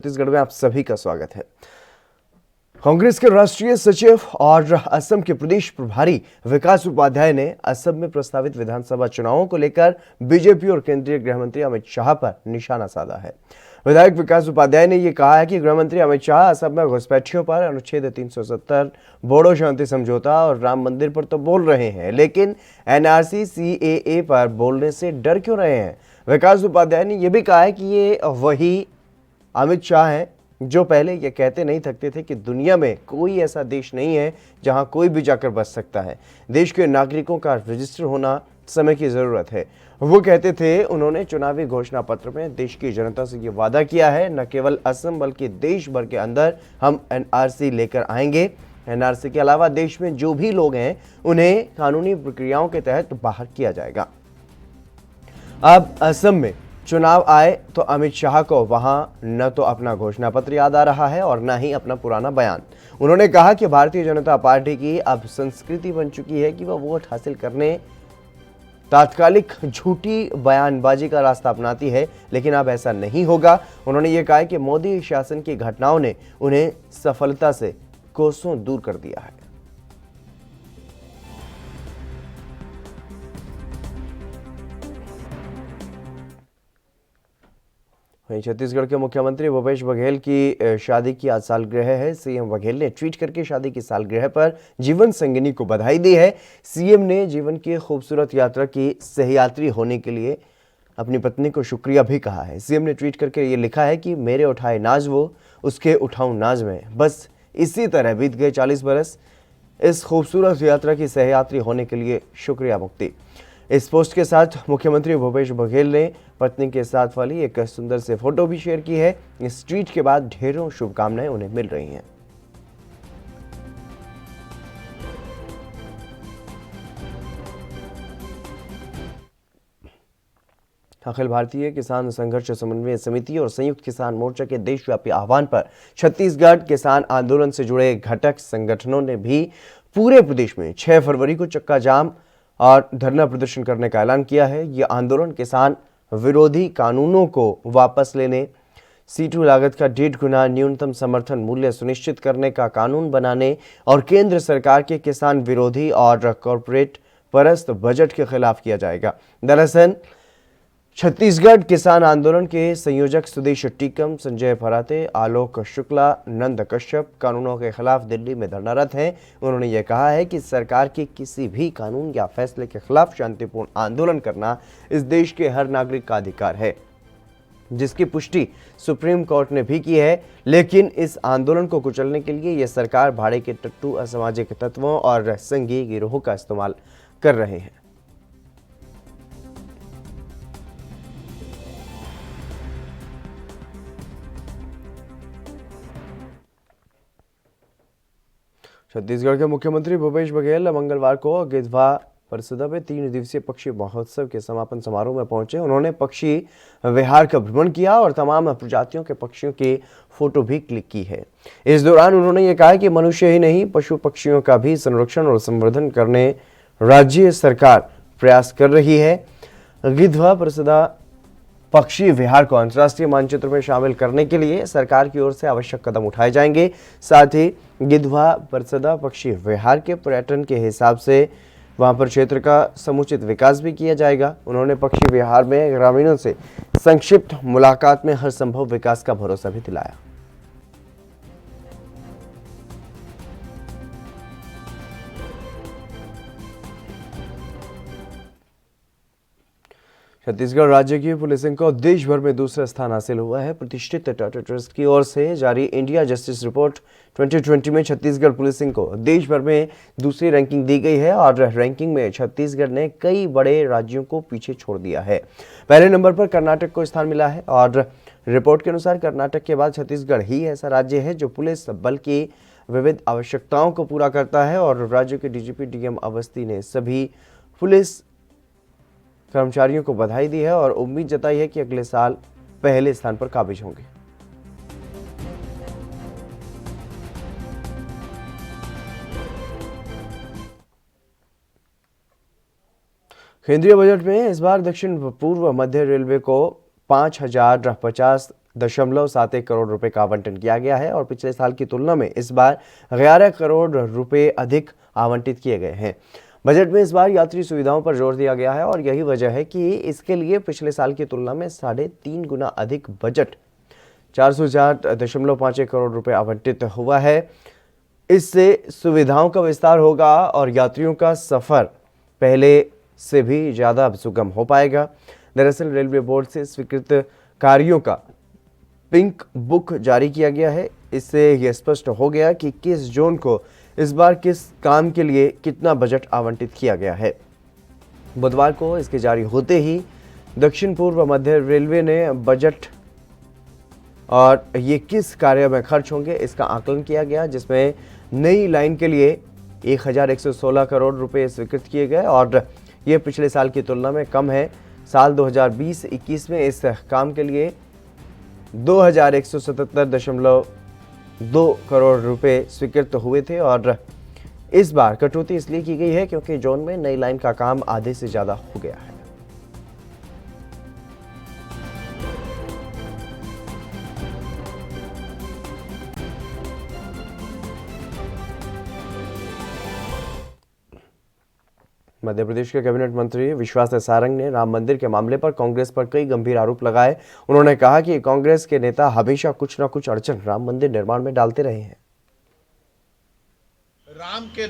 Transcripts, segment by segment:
छत्तीसगढ़ में आप सभी का स्वागत है। कांग्रेस के राष्ट्रीय सचिव और असम के प्रदेश प्रभारी विकास उपाध्याय ने असम में प्रस्तावित विधानसभा चुनावों को लेकर बीजेपी और केंद्रीय गृह मंत्री अमित शाह पर निशाना साधा है। विधायक विकास उपाध्याय ने यह कहा है कि गृह मंत्री अमित शाह असम में घुसपैठियों पर अनुच्छेद 370, बोडो शांति समझौता और राम मंदिर पर तो बोल रहे हैं, लेकिन एनआरसी सीएए पर बोलने से डर क्यों रहे हैं। विकास उपाध्याय ने यह भी कहा है कि ये वही अमित शाह हैं जो पहले ये कहते नहीं थकते थे कि दुनिया में कोई ऐसा देश नहीं है जहां कोई भी जाकर बस सकता है। देश के नागरिकों का रजिस्टर होना समय की जरूरत है। वो कहते थे, उन्होंने चुनावी घोषणा पत्र में देश की जनता से ये वादा किया है, न केवल असम बल्कि देश भर के अंदर हम एनआरसी लेकर आएंगे। एनआरसी के अलावा देश में जो भी लोग हैं उन्हें कानूनी प्रक्रियाओं के तहत बाहर किया जाएगा। अब असम में चुनाव आए तो अमित शाह को वहां न तो अपना घोषणा पत्र याद आ रहा है और न ही अपना पुराना बयान। उन्होंने कहा कि भारतीय जनता पार्टी की अब संस्कृति बन चुकी है कि वह वोट हासिल करने तात्कालिक झूठी बयानबाजी का रास्ता अपनाती है, लेकिन अब ऐसा नहीं होगा। उन्होंने ये कहा कि मोदी शासन की घटनाओं ने उन्हें सफलता से कोसों दूर कर दिया है। वहीं छत्तीसगढ़ के मुख्यमंत्री भूपेश बघेल की शादी की आज सालगिरह है। सीएम बघेल ने ट्वीट करके शादी की सालगिरह पर जीवन संगिनी को बधाई दी है। सीएम ने जीवन की खूबसूरत यात्रा की सहयात्री होने के लिए अपनी पत्नी को शुक्रिया भी कहा है। सीएम ने ट्वीट करके ये लिखा है कि मेरे उठाए नाज वो, उसके उठाऊं नाज में, बस इसी तरह बीत गए 40 बरस। इस खूबसूरत यात्रा की सहयात्री होने के लिए शुक्रिया मुक्ति। इस पोस्ट के साथ मुख्यमंत्री भूपेश बघेल ने पत्नी के साथ वाली एक सुंदर से फोटो भी शेयर की है। इस ट्वीट के बाद ढेरों शुभकामनाएं उन्हें मिल रही हैं। अखिल भारतीय किसान संघर्ष समन्वय समिति और संयुक्त किसान मोर्चा के देशव्यापी आह्वान पर छत्तीसगढ़ किसान आंदोलन से जुड़े घटक संगठनों ने भी पूरे प्रदेश में 6 फरवरी को चक्का जाम और धरना प्रदर्शन करने का ऐलान किया है। यह आंदोलन किसान विरोधी कानूनों को वापस लेने, सीटू लागत का 1.5 गुना न्यूनतम समर्थन मूल्य सुनिश्चित करने का कानून बनाने और केंद्र सरकार के किसान विरोधी और कॉरपोरेट परस्त बजट के खिलाफ किया जाएगा। दरअसल छत्तीसगढ़ किसान आंदोलन के संयोजक सुदेश टीकम, संजय फराते, आलोक शुक्ला, नंद कश्यप कानूनों के खिलाफ दिल्ली में धरनारत हैं। उन्होंने यह कहा है कि सरकार के किसी भी कानून या फैसले के खिलाफ शांतिपूर्ण आंदोलन करना इस देश के हर नागरिक का अधिकार है, जिसकी पुष्टि सुप्रीम कोर्ट ने भी की है। लेकिन इस आंदोलन को कुचलने के लिए यह सरकार भाड़े के टट्टू, असामाजिक तत्वों और संघीय गिरोह का इस्तेमाल कर रहे हैं। छत्तीसगढ़ के मुख्यमंत्री भूपेश बघेल मंगलवार को गिधवा परिषद में 3 दिवसीय पक्षी महोत्सव के समापन समारोह में पहुंचे। उन्होंने पक्षी विहार का भ्रमण किया और तमाम प्रजातियों के पक्षियों की फोटो भी क्लिक की है। इस दौरान उन्होंने ये कहा कि मनुष्य ही नहीं, पशु पक्षियों का भी संरक्षण और संवर्धन करने राज्य सरकार प्रयास कर रही है। गिधवा परिषद पक्षी विहार को अंतर्राष्ट्रीय मानचित्र में शामिल करने के लिए सरकार की ओर से आवश्यक कदम उठाए जाएंगे। साथ ही गिधवा परिषद पक्षी विहार के पर्यटन के हिसाब से वहां पर क्षेत्र का समुचित विकास भी किया जाएगा। उन्होंने पक्षी विहार में ग्रामीणों से संक्षिप्त मुलाकात में हर संभव विकास का भरोसा भी दिलाया। छत्तीसगढ़ राज्य की पुलिसिंग को देश भर में दूसरा स्थान हासिल हुआ है। प्रतिष्ठित टाटा ट्रस्ट की ओर से जारी इंडिया जस्टिस रिपोर्ट 2020 में छत्तीसगढ़ पुलिसिंग को देश भर में दूसरी रैंकिंग दी गई है और रैंकिंग में छत्तीसगढ़ ने कई बड़े राज्यों को पीछे छोड़ दिया है। पहले नंबर पर कर्नाटक को स्थान मिला है और रिपोर्ट के अनुसार कर्नाटक के बाद छत्तीसगढ़ ही ऐसा राज्य है जो पुलिस बल की विविध आवश्यकताओं को पूरा करता है। और राज्य के डीजीपी डीएम अवस्थी ने सभी पुलिस कर्मचारियों को बधाई दी है और उम्मीद जताई है कि अगले साल पहले स्थान पर काबिज होंगे। केंद्रीय बजट में इस बार दक्षिण पूर्व मध्य रेलवे को 5,050 11.71 करोड़ रुपए का आवंटन किया गया है और पिछले साल की तुलना में इस बार 11 करोड़ रुपए अधिक आवंटित किए गए हैं। बजट में इस बार यात्री सुविधाओं पर जोर दिया गया है और यही वजह है कि इसके लिए पिछले साल की तुलना में 3.5 गुना अधिक बजट 404.51 करोड़ रुपए आवंटित हुआ है। इससे सुविधाओं का विस्तार होगा और यात्रियों का सफर पहले से भी ज्यादा सुगम हो पाएगा। दरअसल रेलवे बोर्ड से स्वीकृत कार्यों का पिंक बुक जारी किया गया है। इससे यह स्पष्ट हो गया कि किस जोन को इस बार किस काम के लिए कितना बजट आवंटित किया गया है। बुधवार को इसके जारी होते ही दक्षिण पूर्व मध्य रेलवे ने बजट और ये किस कार्य में खर्च होंगे इसका आकलन किया गया, जिसमें नई लाइन के लिए 1116 करोड़ रुपए स्वीकृत किए गए और ये पिछले साल की तुलना में कम है। साल 2020-21 में इस काम के लिए 2177.2 करोड़ रुपए स्वीकृत हुए थे और इस बार कटौती इसलिए की गई है क्योंकि जोन में नई लाइन का काम आधे से ज्यादा हो गया है। मध्य प्रदेश के कैबिनेट मंत्री विश्वास सारंग ने राम मंदिर के मामले पर कांग्रेस पर कई गंभीर आरोप लगाए। उन्होंने कहा कि कांग्रेस के नेता हमेशा कुछ न कुछ अड़चन राम मंदिर निर्माण में डालते रहे हैं। राम के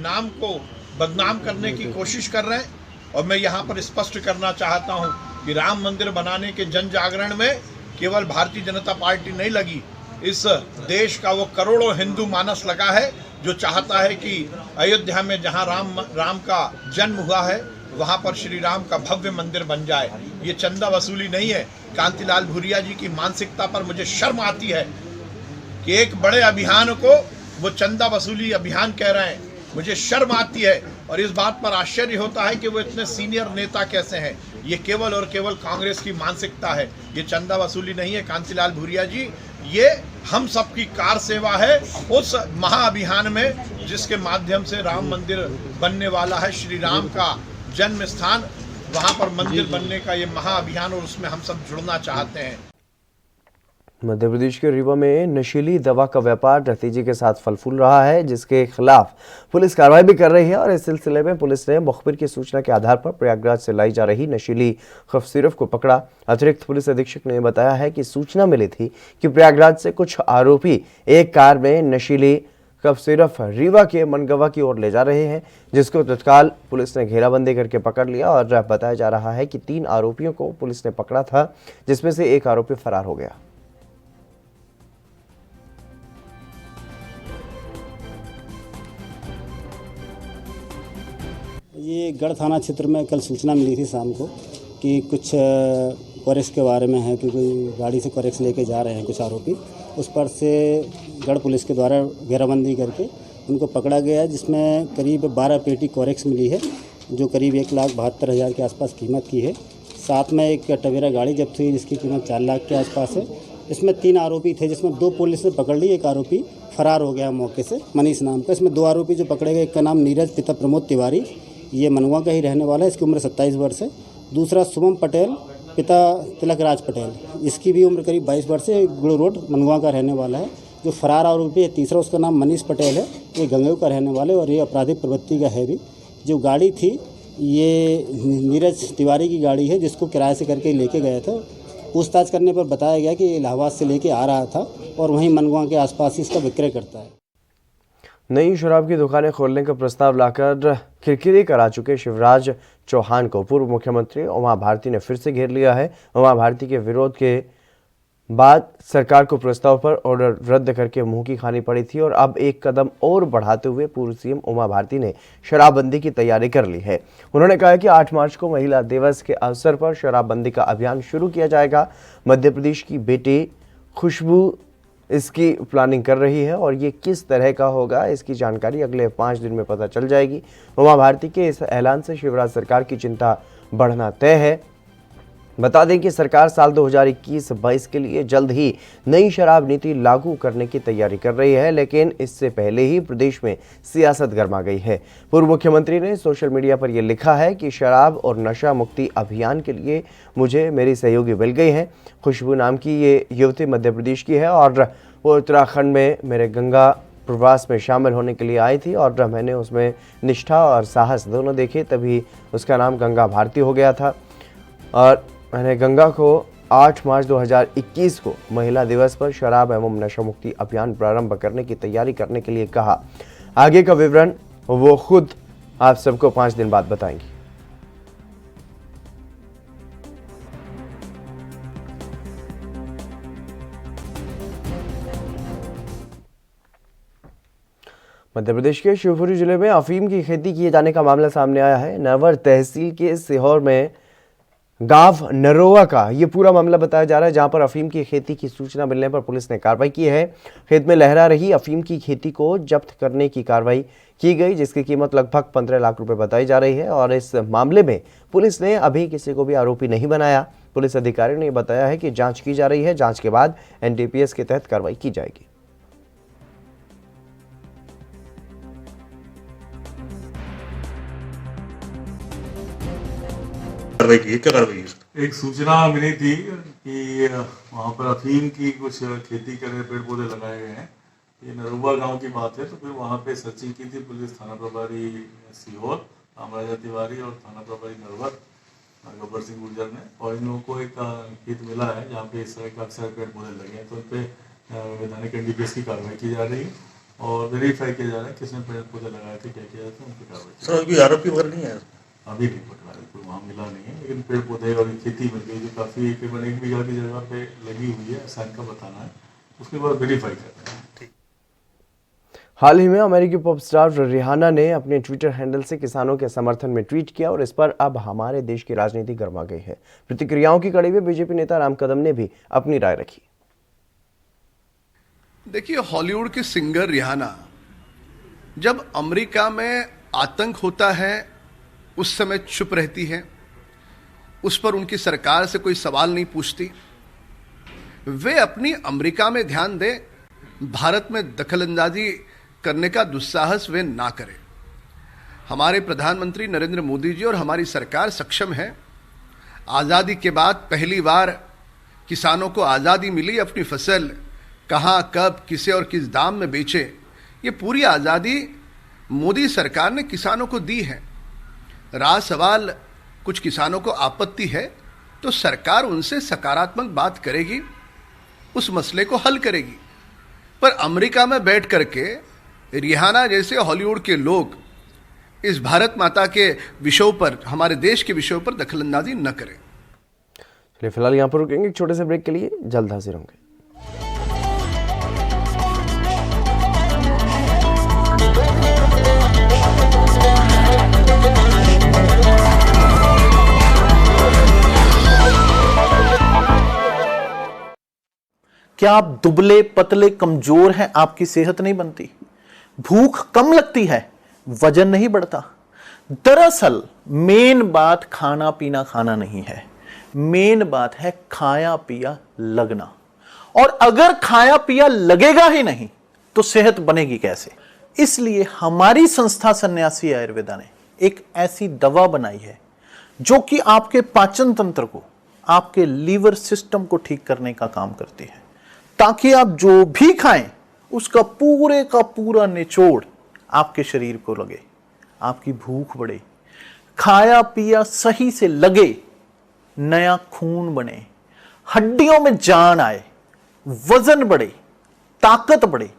नाम को बदनाम करने की कोशिश कर रहे हैं और मैं यहाँ पर स्पष्ट करना चाहता हूँ कि राम मंदिर बनाने के जन जागरण में केवल भारतीय जनता पार्टी नहीं लगी, इस देश का वो करोड़ों हिंदू मानस लगा है जो चाहता है कि अयोध्या में जहां राम का जन्म हुआ है वहां पर श्री राम का भव्य मंदिर बन जाए। ये चंदा वसूली नहीं है। कांतिलाल भूरिया जी की मानसिकता पर मुझे शर्म आती है कि एक बड़े अभियान को वो चंदा वसूली अभियान कह रहे हैं। मुझे शर्म आती है और इस बात पर आश्चर्य होता है कि वो इतने सीनियर नेता कैसे हैं। ये केवल और केवल कांग्रेस की मानसिकता है। ये चंदा वसूली नहीं है कांतिलाल भूरिया जी, ये हम सबकी कार सेवा है उस महाअभियान में जिसके माध्यम से राम मंदिर बनने वाला है। श्री राम का जन्म स्थान, वहां पर मंदिर बनने का ये महाअभियान और उसमें हम सब जुड़ना चाहते हैं। मध्य प्रदेश के रीवा में नशीली दवा का व्यापार तेजी के साथ फल फूल रहा है, जिसके खिलाफ पुलिस कार्रवाई भी कर रही है और इस सिलसिले में पुलिस ने मुखबिर की सूचना के आधार पर प्रयागराज से लाई जा रही नशीली खफ सिरफ को पकड़ा। अतिरिक्त पुलिस अधीक्षक ने बताया है कि सूचना मिली थी कि प्रयागराज से कुछ आरोपी एक कार में नशीली कफ सिरफ रीवा के मनगवा की ओर ले जा रहे हैं, जिसको तत्काल पुलिस ने घेराबंदी करके पकड़ लिया और बताया जा रहा है कि 3 आरोपियों को पुलिस ने पकड़ा था, जिसमें से एक आरोपी फरार हो गया। ये गढ़ थाना क्षेत्र में कल सूचना मिली थी शाम को कि कुछ कोरेक्स के बारे में है कि कोई गाड़ी से कोरेक्स लेके जा रहे हैं कुछ आरोपी। उस पर से गढ़ पुलिस के द्वारा घेराबंदी करके उनको पकड़ा गया है, जिसमें करीब 12 पेटी कोरेक्स मिली है जो करीब 1,72,000 के आसपास कीमत की है। साथ में एक टवेरा गाड़ी जब्त हुई जिसकी कीमत 4 लाख के आसपास है। इसमें 3 आरोपी थे, जिसमें 2 पुलिस ने पकड़ ली, एक आरोपी फरार हो गया मौके से, मनीष नाम का। इसमें 2 आरोपी जो पकड़े गए, एक का नाम नीरज पिता प्रमोद तिवारी, ये मनवा का ही रहने वाला है, इसकी उम्र 27 वर्ष है। दूसरा शुभम पटेल पिता तिलक राज पटेल, इसकी भी उम्र करीब 22 वर्ष है, गुड़ रोड मनवा का रहने वाला है। जो फरार आरोपी है तीसरा, उसका नाम मनीष पटेल है, ये गंगेव का रहने वाले और ये आपराधिक प्रवृत्ति का है भी। जो गाड़ी थी ये नीरज तिवारी की गाड़ी है, जिसको किराए से करके लेके गए थे। पूछताछ करने पर बताया गया कि इलाहाबाद से लेके आ रहा था और वहीं मनवा के आसपास ही इसका विक्रय करता है। नई शराब की दुकानें खोलने का प्रस्ताव लाकर खिरखिरी करा चुके शिवराज चौहान को पूर्व मुख्यमंत्री उमा भारती ने फिर से घेर लिया है। उमा भारती के विरोध के बाद सरकार को प्रस्ताव पर ऑर्डर रद्द करके मुंह की खानी पड़ी थी और अब एक कदम और बढ़ाते हुए पूर्व सीएम उमा भारती ने शराबबंदी की तैयारी कर ली है। उन्होंने कहा कि 8 मार्च को महिला दिवस के अवसर पर शराबबंदी का अभियान शुरू किया जाएगा। मध्य प्रदेश की बेटी खुशबू इसकी प्लानिंग कर रही है और ये किस तरह का होगा इसकी जानकारी अगले 5 दिन में पता चल जाएगी। उमा भारती के इस ऐलान से शिवराज सरकार की चिंता बढ़ना तय है। बता दें कि सरकार साल 2021-22 के लिए जल्द ही नई शराब नीति लागू करने की तैयारी कर रही है, लेकिन इससे पहले ही प्रदेश में सियासत गर्मा गई है। पूर्व मुख्यमंत्री ने सोशल मीडिया पर यह लिखा है कि शराब और नशा मुक्ति अभियान के लिए मुझे मेरी सहयोगी मिल गई है। खुशबू नाम की ये युवती मध्य प्रदेश की है और वो उत्तराखंड में मेरे गंगा प्रवास में शामिल होने के लिए आई थी और मैंने उसमें निष्ठा और साहस दोनों देखे, तभी उसका नाम गंगा भारती हो गया था। और मैंने गंगा को 8 मार्च 2021 को महिला दिवस पर शराब एवं नशा मुक्ति अभियान प्रारंभ करने की तैयारी करने के लिए कहा। आगे का विवरण वो खुद आप सबको 5 दिन बाद बताएंगी। मध्य प्रदेश के शिवपुरी जिले में अफीम की खेती किए जाने का मामला सामने आया है। नरवर तहसील के सीहोर में गांव नरोवा का ये पूरा मामला बताया जा रहा है, जहां पर अफीम की खेती की सूचना मिलने पर पुलिस ने कार्रवाई की है। खेत में लहरा रही अफीम की खेती को जब्त करने की कार्रवाई की गई, जिसकी कीमत लगभग 15 लाख रुपए बताई जा रही है। और इस मामले में पुलिस ने अभी किसी को भी आरोपी नहीं बनाया। पुलिस अधिकारी ने बताया है कि जांच की जा रही है, जांच के बाद एनडीपीएस के तहत कार्रवाई की जाएगी। कार्रवाई की क्या कार्रवाई है? एक सूचना मिली थी कि वहाँ पर अफीम की कुछ खेती करने पेड़ पौधे लगाए गए हैं। ये नरुआ गांव की बात है। तो फिर वहाँ पे सर्चिंग की थी पुलिस, थाना प्रभारी सीहोर रामराजा तिवारी और थाना प्रभारी नरवर गब्बर सिंह गुर्जर ने, और इन लोगों को एक खेत मिला है जहाँ पे इस तरह के अक्सर पेड़ पौधे लगे हैं। तो उन पर वैधानिक एनडीपीएस की कार्रवाई की जा रही है और वेरीफाई किया जा रहा है किसने पेड़ पौधे लगाए थे, क्या किया था, उन पर कार्रवाई। सर कोई आरोपी वगैरह नहीं है? अभी नहीं पकड़ा है, कोई वहाँ मिला नहीं है, लेकिन पेड़ पौधे और खेती मिल गई जो काफ़ी करीबन 1 बीघा की जगह पे लगी हुई है, साइन का बताना है, उसके बाद वेरीफाई करते हैं। हाल ही में अमेरिकी पॉप स्टार रिहाना ने अपने ट्विटर हैंडल से किसानों के समर्थन में ट्वीट किया और इस पर अब हमारे देश की राजनीति गर्मा गई है। प्रतिक्रियाओं की कड़ी में बीजेपी नेता राम कदम ने भी अपनी राय रखी। देखिए, हॉलीवुड की सिंगर रिहाना जब अमेरिका में आतंक होता है उस समय चुप रहती है, उस पर उनकी सरकार से कोई सवाल नहीं पूछती। वे अपनी अमेरिका में ध्यान दें, भारत में दखलंदाजी करने का दुस्साहस वे ना करें। हमारे प्रधानमंत्री नरेंद्र मोदी जी और हमारी सरकार सक्षम है। आज़ादी के बाद पहली बार किसानों को आज़ादी मिली, अपनी फसल कहाँ, कब, किसे और किस दाम में बेचे, ये पूरी आज़ादी मोदी सरकार ने किसानों को दी है। रहा सवाल कुछ किसानों को आपत्ति है तो सरकार उनसे सकारात्मक बात करेगी, उस मसले को हल करेगी। पर अमेरिका में बैठ करके रिहाना जैसे हॉलीवुड के लोग इस भारत माता के विषयों पर, हमारे देश के विषयों पर दखलंदाजी न करें। चलिए फिलहाल यहाँ पर रुकेंगे एक छोटे से ब्रेक के लिए, जल्द हाजिर होंगे। क्या आप दुबले पतले कमजोर हैं, आपकी सेहत नहीं बनती, भूख कम लगती है, वजन नहीं बढ़ता? दरअसल मेन बात खाना पीना खाना नहीं है, मेन बात है खाया पिया लगना। और अगर खाया पिया लगेगा ही नहीं तो सेहत बनेगी कैसे? इसलिए हमारी संस्था सन्यासी आयुर्वेदा ने एक ऐसी दवा बनाई है जो कि आपके पाचन तंत्र को, आपके लीवर सिस्टम को ठीक करने का काम करती है, ताकि आप जो भी खाएं उसका पूरे का पूरा निचोड़ आपके शरीर को लगे, आपकी भूख बढ़े, खाया पिया सही से लगे, नया खून बने, हड्डियों में जान आए, वजन बढ़े, ताकत बढ़े,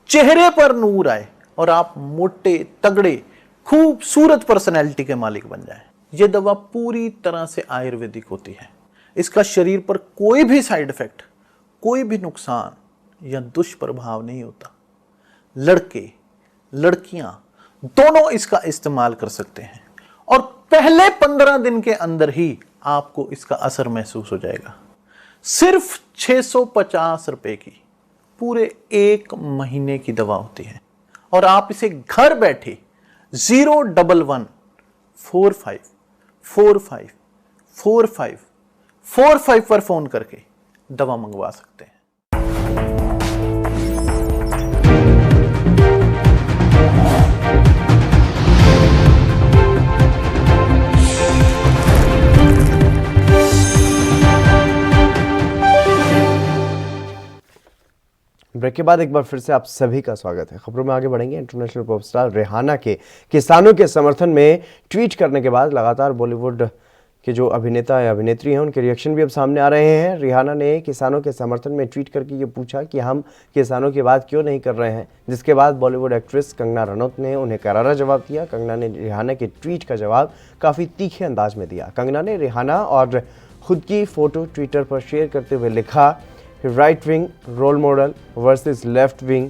चेहरे पर नूर आए और आप मोटे तगड़े खूबसूरत पर्सनैलिटी के मालिक बन जाएं। यह दवा पूरी तरह से आयुर्वेदिक होती है। इसका शरीर पर कोई भी साइड इफेक्ट, कोई भी नुकसान या दुष्प्रभाव नहीं होता। लड़के लड़कियां दोनों इसका इस्तेमाल कर सकते हैं और पहले 15 दिन के अंदर ही आपको इसका असर महसूस हो जाएगा। सिर्फ 650 रुपए की पूरे 1 महीने की दवा होती है और आप इसे घर बैठे 011454545 45 पर फोन करके दवा मंगवा सकते हैं। ब्रेक के बाद एक बार फिर से आप सभी का स्वागत है। खबरों में आगे बढ़ेंगे। इंटरनेशनल पॉप स्टार रिहाना के किसानों के समर्थन में ट्वीट करने के बाद लगातार बॉलीवुड के जो अभिनेता या अभिनेत्री हैं उनके रिएक्शन भी अब सामने आ रहे हैं। रिहाना ने किसानों के समर्थन में ट्वीट करके ये पूछा कि हम किसानों की बात क्यों नहीं कर रहे हैं, जिसके बाद बॉलीवुड एक्ट्रेस कंगना रनौत ने उन्हें करारा जवाब दिया। कंगना ने रिहाना के ट्वीट का जवाब काफ़ी तीखे अंदाज में दिया। कंगना ने रिहाना और खुद की फ़ोटो ट्विटर पर शेयर करते हुए लिखा, right wing role model versus left wing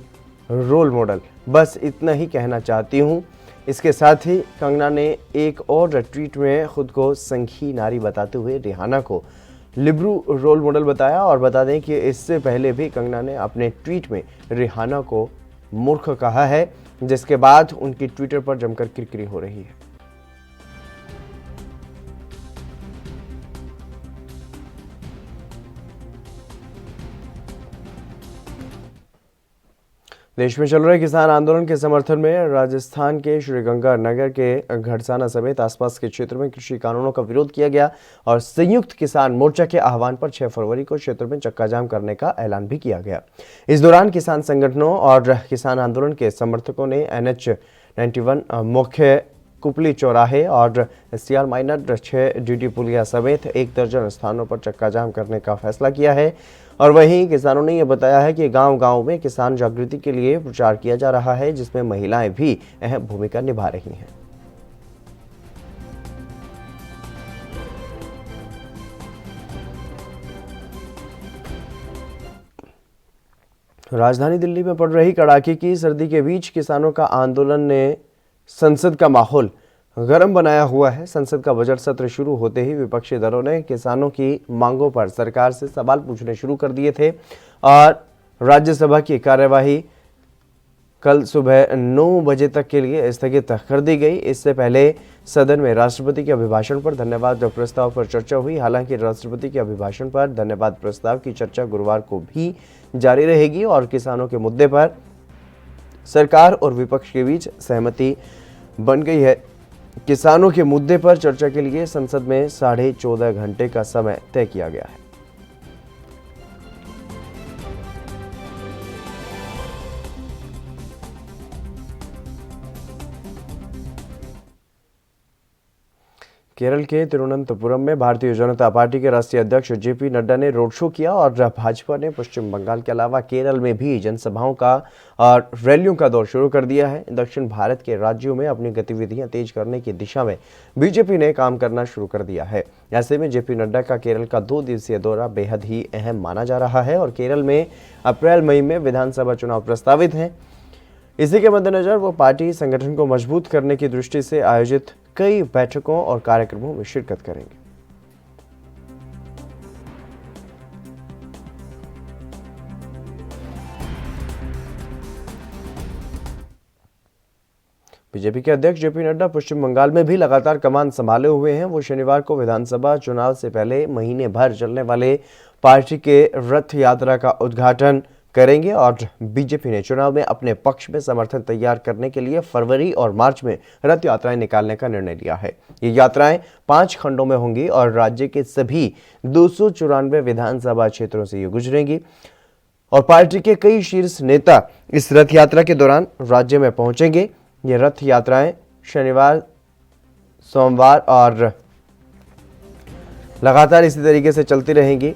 role model, बस इतना ही कहना चाहती हूँ। इसके साथ ही कंगना ने एक और ट्वीट में खुद को संघी नारी बताते हुए रिहाना को लिबरू रोल मॉडल बताया। और बता दें कि इससे पहले भी कंगना ने अपने ट्वीट में रिहाना को मूर्ख कहा है, जिसके बाद उनकी ट्विटर पर जमकर किरकिरी हो रही है। देश में चल रहे किसान आंदोलन के समर्थन में राजस्थान के श्रीगंगानगर के घड़साना समेत आसपास के क्षेत्र में कृषि कानूनों का विरोध किया गया और संयुक्त किसान मोर्चा के आह्वान पर 6 फरवरी को क्षेत्र में चक्का जाम करने का ऐलान भी किया गया। इस दौरान किसान संगठनों और किसान आंदोलन के समर्थकों ने NH 91 मुख्य कुपली चौराहे और CR माइनर 6 DD पुलिया समेत 1 दर्जन स्थानों पर चक्का जाम करने का फैसला किया है। और वहीं किसानों ने यह बताया है कि गांव-गांव में किसान जागृति के लिए प्रचार किया जा रहा है, जिसमें महिलाएं भी अहम भूमिका निभा रही हैं। राजधानी दिल्ली में पड़ रही कड़ाके की सर्दी के बीच किसानों का आंदोलन ने संसद का माहौल गर्म बनाया हुआ है। संसद का बजट सत्र शुरू होते ही विपक्षी दलों ने किसानों की मांगों पर सरकार से सवाल पूछने शुरू कर दिए थे और राज्यसभा की कार्यवाही कल सुबह 9 बजे तक के लिए स्थगित कर दी गई। इससे पहले सदन में राष्ट्रपति के अभिभाषण पर धन्यवाद प्रस्ताव पर चर्चा हुई। हालांकि राष्ट्रपति के अभिभाषण पर धन्यवाद प्रस्ताव की चर्चा गुरुवार को भी जारी रहेगी और किसानों के मुद्दे पर सरकार और विपक्ष के बीच सहमति बन गई है। किसानों के मुद्दे पर चर्चा के लिए संसद में 14.5 घंटे का समय तय किया गया है। केरल के तिरुवनंतपुरम में भारतीय जनता पार्टी के राष्ट्रीय अध्यक्ष JP नड्डा ने रोड शो किया और भाजपा ने पश्चिम बंगाल के अलावा केरल में भी जनसभाओं का और रैलियों का दौर शुरू कर दिया है। दक्षिण भारत के राज्यों में अपनी गतिविधियां तेज करने की दिशा में बीजेपी ने काम करना शुरू कर दिया है। ऐसे में JP नड्डा का केरल का 2 दिवसीय दौरा बेहद ही अहम माना जा रहा है और केरल में अप्रैल-मई में विधानसभा चुनाव प्रस्तावित हैं। इसी के मद्देनजर वो पार्टी संगठन को मजबूत करने की दृष्टि से आयोजित कई बैठकों और कार्यक्रमों में शिरकत करेंगे। बीजेपी के अध्यक्ष JP नड्डा पश्चिम बंगाल में भी लगातार कमान संभाले हुए हैं। वो शनिवार को विधानसभा चुनाव से पहले महीने भर चलने वाले पार्टी के रथ यात्रा का उद्घाटन करेंगे और बीजेपी ने चुनाव में अपने पक्ष में समर्थन तैयार करने के लिए फरवरी और मार्च में रथ यात्राएं निकालने का निर्णय लिया है। ये यात्राएं 5 खंडों में होंगी और राज्य के सभी 294 विधानसभा क्षेत्रों से ये गुजरेंगी और पार्टी के कई शीर्ष नेता इस रथ यात्रा के दौरान राज्य में पहुंचेंगे। ये रथ यात्राएं शनिवार, सोमवार और लगातार इसी तरीके से चलती रहेंगी।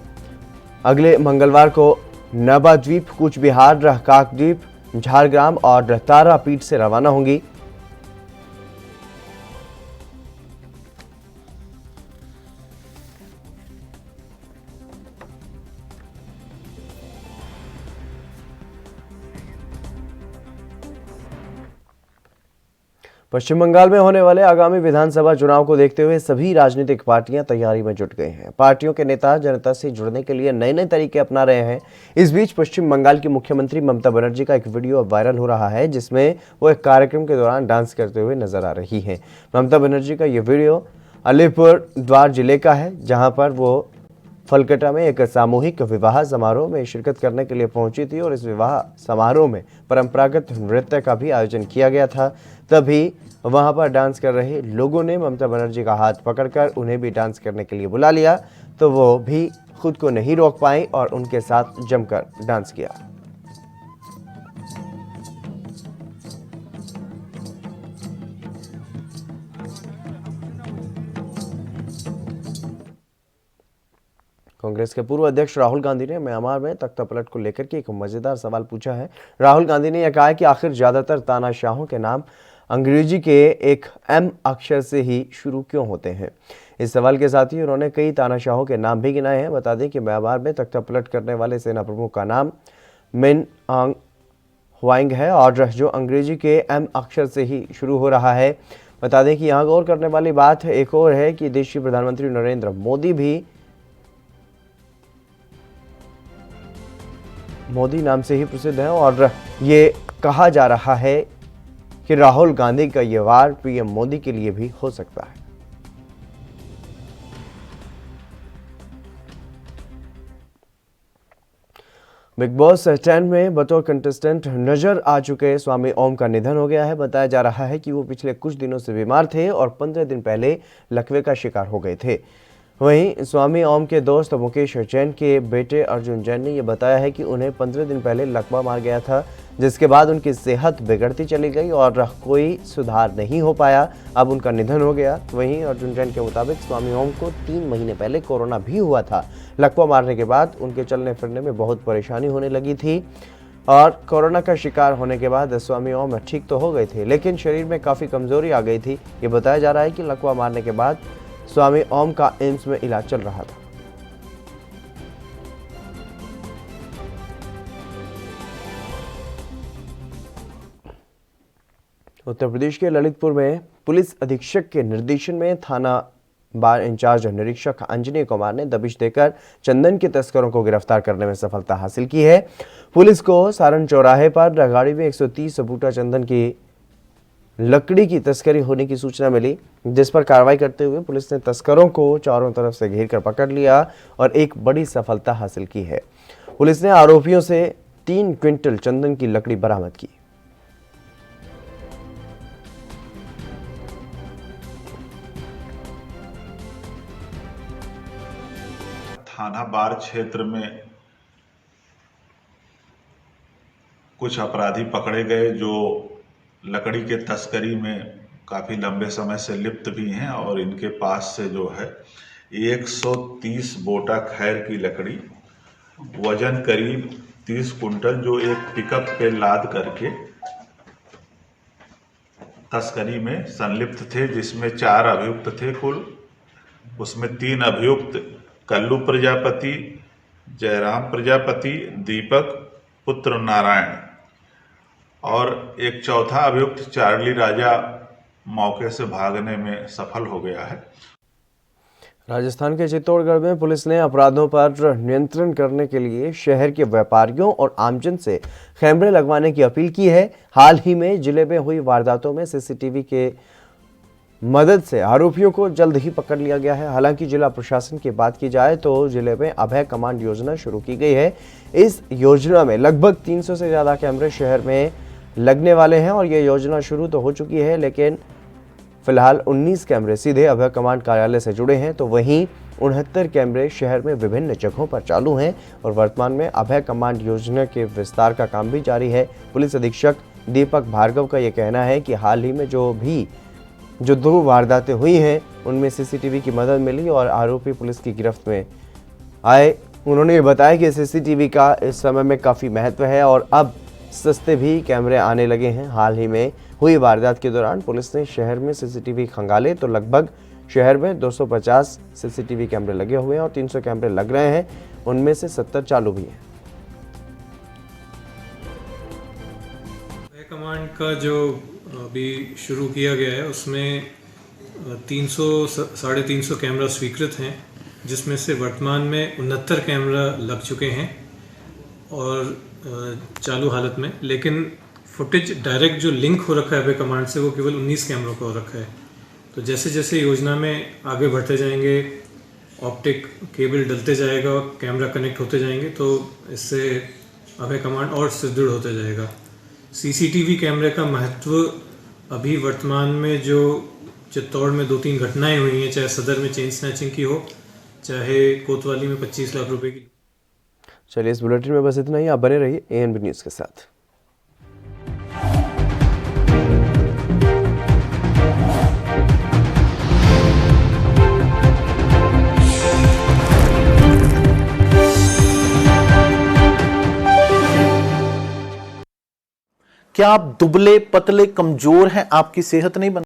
अगले मंगलवार को नवाद्वीप, कूच बिहार, काकद्वीप, झारग्राम और तारापीठ से रवाना होंगी। पश्चिम बंगाल में होने वाले आगामी विधानसभा चुनाव को देखते हुए सभी राजनीतिक पार्टियां तैयारी में जुट गए हैं। पार्टियों के नेता जनता से जुड़ने के लिए नए नए तरीके अपना रहे हैं। इस बीच पश्चिम बंगाल की मुख्यमंत्री ममता बनर्जी का एक वीडियो अब वायरल हो रहा है, जिसमें वो एक कार्यक्रम के दौरान डांस करते हुए नजर आ रही हैं। ममता बनर्जी का ये वीडियो अलीपुर द्वार जिले का है, जहां पर वो फलकटा में एक सामूहिक विवाह समारोह में शिरकत करने के लिए पहुंची थी और इस विवाह समारोह में परंपरागत नृत्य का भी आयोजन किया गया था। तभी वहां पर डांस कर रहे लोगों ने ममता बनर्जी का हाथ पकड़कर उन्हें भी डांस करने के लिए बुला लिया, तो वो भी खुद को नहीं रोक पाई और उनके साथ जमकर डांस किया। कांग्रेस के पूर्व अध्यक्ष राहुल गांधी ने म्यांमार में तख्तापलट को लेकर के एक मजेदार सवाल पूछा है। राहुल गांधी ने यह कहा है कि आखिर ज्यादातर तानाशाहों के नाम अंग्रेजी के एक एम अक्षर से ही शुरू क्यों होते हैं। इस सवाल के साथ ही उन्होंने कई तानाशाहों के नाम भी गिनाए हैं। बता दें कि म्यांमार में तख्तापलट करने वाले सेना प्रमुख का नाम मिन आंग ह्वाइंग है और जो अंग्रेजी के एम अक्षर से ही शुरू हो रहा है। बता दें कि यहाँ गौर करने वाली बात एक और है कि देश के प्रधानमंत्री नरेंद्र मोदी भी मोदी नाम से ही प्रसिद्ध है और ये कहा जा रहा है कि राहुल गांधी का ये वार पीएम मोदी के लिए भी हो सकता है। बिग बॉस 10 में बतौर कंटेस्टेंट नजर आ चुके स्वामी ओम का निधन हो गया है। बताया जा रहा है कि वो पिछले कुछ दिनों से बीमार थे और 15 दिन पहले लकवे का शिकार हो गए थे। वहीं स्वामी ओम के दोस्त मुकेश जैन के बेटे अर्जुन जैन ने यह बताया है कि उन्हें 15 दिन पहले लकवा मार गया था, जिसके बाद उनकी सेहत बिगड़ती चली गई और कोई सुधार नहीं हो पाया। अब उनका निधन हो गया। वहीं अर्जुन जैन के मुताबिक स्वामी ओम को 3 महीने पहले कोरोना भी हुआ था। लकवा मारने के बाद उनके चलने फिरने में बहुत परेशानी होने लगी थी और कोरोना का शिकार होने के बाद स्वामी ओम ठीक तो हो गए थे, लेकिन शरीर में काफ़ी कमजोरी आ गई थी। ये बताया जा रहा है कि लकवा मारने के बाद स्वामी ओम का एम्स में इलाज चल रहा था। उत्तर प्रदेश के ललितपुर में पुलिस अधीक्षक के निर्देशन में थाना बार इंचार्ज निरीक्षक अंजनी कुमार ने दबिश देकर चंदन के तस्करों को गिरफ्तार करने में सफलता हासिल की है। पुलिस को सारण चौराहे पर गाड़ी में 130 बूटा चंदन की लकड़ी की तस्करी होने की सूचना मिली, जिस पर कार्रवाई करते हुए पुलिस ने तस्करों को चारों तरफ से घेर कर पकड़ लिया और एक बड़ी सफलता हासिल की है। पुलिस ने आरोपियों से 3 क्विंटल चंदन की लकड़ी बरामद की। थाना बार क्षेत्र में कुछ अपराधी पकड़े गए जो लकड़ी के तस्करी में काफ़ी लंबे समय से लिप्त भी हैं और इनके पास से जो है 130 बोटा खैर की लकड़ी वजन करीब 30 कुंटल जो एक पिकअप पे लाद करके तस्करी में संलिप्त थे, जिसमें 4 अभियुक्त थे कुल। उसमें 3 अभियुक्त कल्लू प्रजापति, जयराम प्रजापति, दीपक पुत्र नारायण और एक चौथा अभियुक्त चार्ली राजा मौके से भागने में सफल हो गया है। राजस्थान के चित्तौड़गढ़ में पुलिस ने अपराधों पर नियंत्रण करने के लिए शहर के व्यापारियों और आमजन से कैमरे लगवाने की अपील की है। हाल ही में जिले में हुई वारदातों में सीसीटीवी के मदद से आरोपियों को जल्द ही पकड़ लिया गया है। हालांकि जिला प्रशासन की बात की जाए तो जिले में अभय कमांड योजना शुरू की गई है। इस योजना में लगभग 300 से ज़्यादा कैमरे शहर में लगने वाले हैं और ये योजना शुरू तो हो चुकी है, लेकिन फिलहाल 19 कैमरे सीधे अभय कमांड कार्यालय से जुड़े हैं, तो वहीं 69 कैमरे शहर में विभिन्न जगहों पर चालू हैं और वर्तमान में अभय कमांड योजना के विस्तार का काम भी जारी है। पुलिस अधीक्षक दीपक भार्गव का ये कहना है कि हाल ही में जो 2 वारदातें हुई हैं उनमें सीसीटीवी की मदद मिली और आरोपी पुलिस की गिरफ्त में आए। उन्होंने बताया कि सीसीटीवी का इस समय में काफ़ी महत्व है और अब सस्ते भी कैमरे आने लगे हैं। हाल ही में हुई वारदात के दौरान पुलिस ने शहर में सीसीटीवी खंगाले तो लगभग शहर में 250 सीसीटीवी कैमरे लगे हुए हैं और 300 कैमरे लग रहे हैं, उनमें से 70 चालू भी हैं। कमांड का जो अभी शुरू किया गया है उसमें 300-350 कैमरा स्वीकृत हैं, जिसमें से वर्तमान में 69 कैमरा लग चुके हैं और चालू हालत में, लेकिन फुटेज डायरेक्ट जो लिंक हो रखा है अभय कमांड से वो केवल 19 कैमरों का हो रखा है। तो जैसे जैसे योजना में आगे बढ़ते जाएंगे ऑप्टिक केबल डलते जाएगा और कैमरा कनेक्ट होते जाएंगे, तो इससे अभय कमांड और सुदृढ़ होता जाएगा। सीसीटीवी कैमरे का महत्व अभी वर्तमान में जो चित्तौड़ में 2-3 घटनाएं हुई हैं, चाहे सदर में चेन स्नैचिंग की हो, चाहे कोतवाली में 25 लाख रुपए की। चलिए, इस बुलेटिन में बस इतना ही। आप बने रहिए एएनबी न्यूज़ के साथ। क्या आप दुबले पतले कमजोर हैं, आपकी सेहत नहीं बन